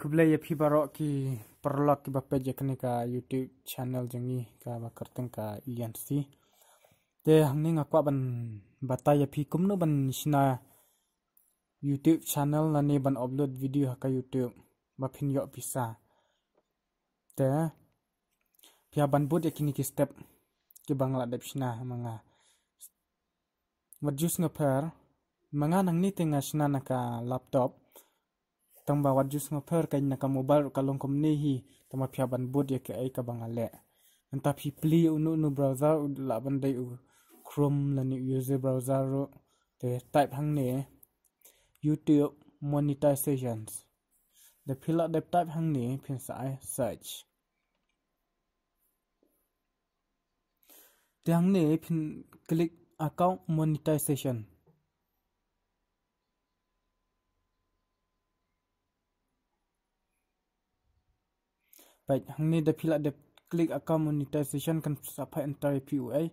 Kublai ya barok ki perlok ki bape jakni ka YouTube channel jangi ka bakarteng ka INC. Te hangni ngakwa ban bata ya kumno ban sina YouTube channel nani ban upload video ka YouTube bapin yo bisa. Te pia ban bud ya kini ki step ki bangla dep sina manga. Wajus ngaper manga nangni tenga sina naka laptop tang ba wajus ngaper kay naka mobile kalong komni hi tama pia ban bud ya ke ay ka bangale. Entah pi pli unu browser la ban day Chrome lani user browser ro te type hang ne YouTube monetizations. The pila de type hang ne pin sai search. Te hang ne pin click account monetization. Baik, hang ni da pila de klik account monetization kan sampai enter PUA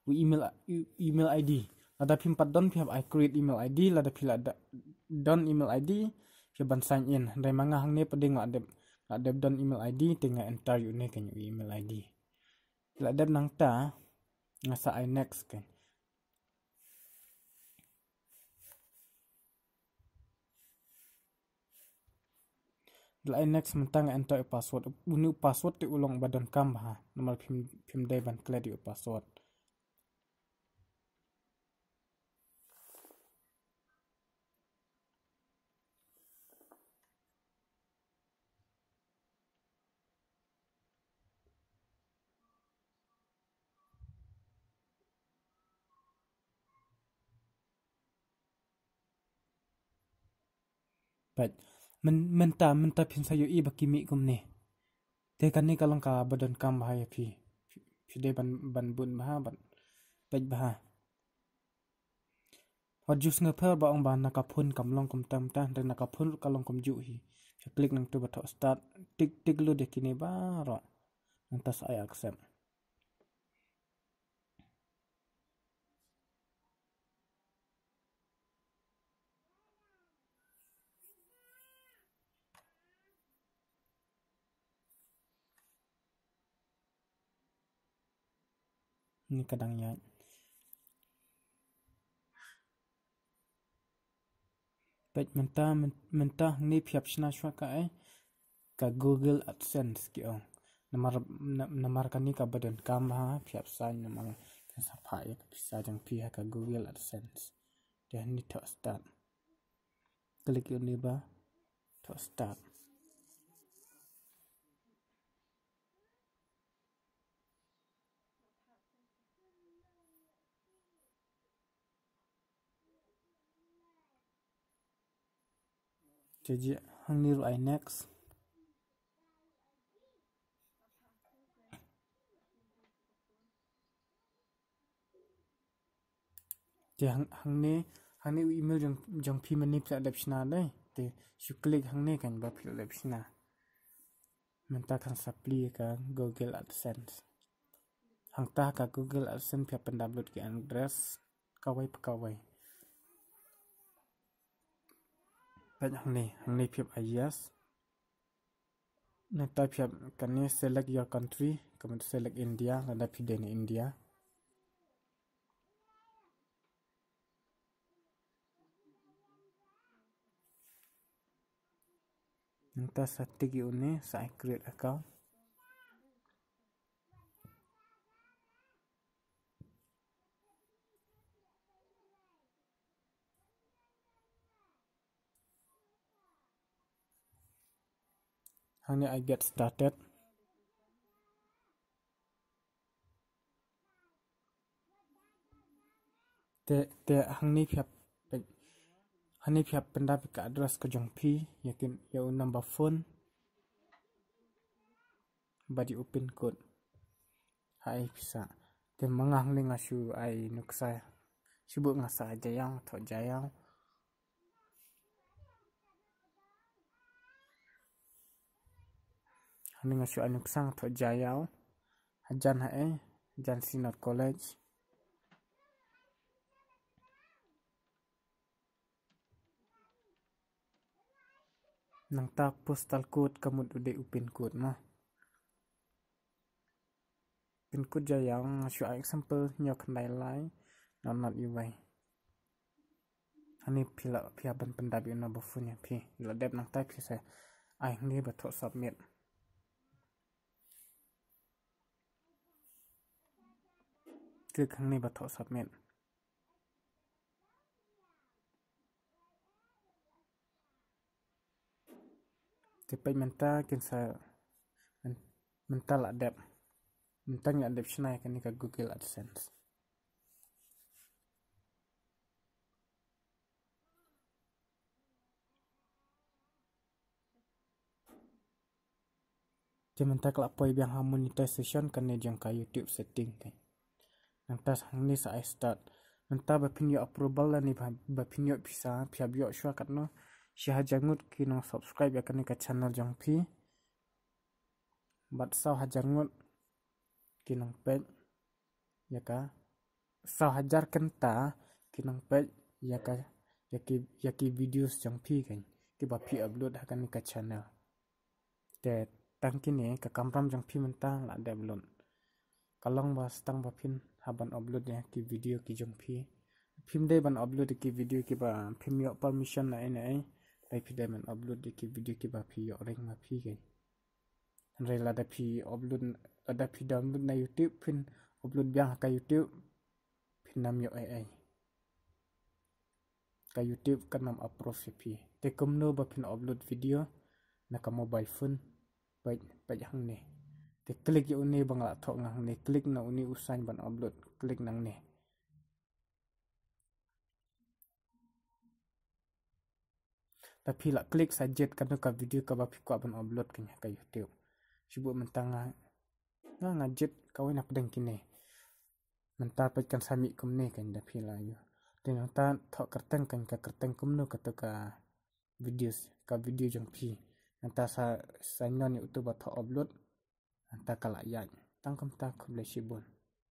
email ID. Lada pin padon pihak I create email ID lada pila da don email ID pihak ban sign in. Dai manga hang ni pada ngadep don email ID tinggal enter yu ni kan email ID. Pila dep nang ta ngasa I next kan. Lai next mentang enter password unu password ti ulong badan kam ha nomor pim dai ban clear di password. Baik, menta pin sayo i bakimi kum ni. Te kan ni kalong ka badan kam bahaya pi dai ban bun baha ban baik baha. Wajus ngapel ba ong ba nakapun kamlong kum tam ta dan nakapun kalong kum ju hi. Klik nang tu batok start tik lu de kini ba ro. Nantas I accept. Ni kadang ya. Baik mentah ni piap sina shwa ka ka Google AdSense ki ong. Namar kan ni ka badan kam ha piap sign namar kan sapa ya bisa jang pi ka Google AdSense. Dan ni tok start. Klik ni ba tok start. Jadi hang ni ru I next. Te hang ni email jang pi mani pla dep sina dai. Te shu klik hang ni kan ba pla dep sina. Menta kan supply ka Google AdSense. Hang ta ka Google AdSense pia pendownload ki address kawai. Baik hang ni pia yes. Neta pia kan ni select your country, kemudian select India, lada pilih ni India. Neta setting ini saya create account. Hang ni I get started. Te hang ni pihak pendapat ke address ke jong pi yakin ya number phone badi open code hai bisa te mangang ni ngasu ai nuksa sibuk ngasa jayang tho jayang hani ngasu anuksa tho jayang hajan hae jan sinat college. nang ta postal code kamut ude upin code mah pin code jayang shu example nyok nai lai not you way ani pila ban pendabi na bofunya pi la dep nang ta pi se ai ni ba tho submitคือครั้งนี้บัตรสับเม็ดจะไปมันตากินซะมันตาละเด็บมันตั้งอย่างเด็บชนะกันนี่กับ Google AdSense จะมันตากลับไปyang monetization kan ni jang ka YouTube setting kan nang tas hang ni sa I start nang ta ba pinyo approval la ni ba pinyo bisa phiab yo shwa kat no shi ha jangut ki no subscribe ya kan ni ka channel jang phi bat saw ha jangut ki nang page ya ka saw hajar kan ta ki nang page ya ki videos jang phi kan ki ba phi upload ha kan ni ka channel te tang kini ka kamram jang phi mentang la develop kalong ba stang ba phin haban upload ya ki video ki jong phi phim de ban upload ki video ki ba phim yo permission na ai dai phi de man upload ki video ki ba phi yo ring ma phi ge re la da phi upload ada phi download na YouTube phin upload biang ka YouTube phin nam yo ai ka YouTube kan nam approve phi te komno ba phin upload video na ka mobile phone baik hang ni te klik yo ni bang la thok ngang ni klik na uni usain ban upload klik nang ni tapi la klik suggest kan ka video ka ba phi ko ban upload kanya ka YouTube sibu mentang nga ngajet kawin nak deng kini mentar pe kan sami kum ni kan da phi la yo te nang ta thok kerteng kan ka kerteng kum no ka to ka videos ka video jong phi anta sa non YouTube ba thok upload anta kala yan tang kam ta khum le shibun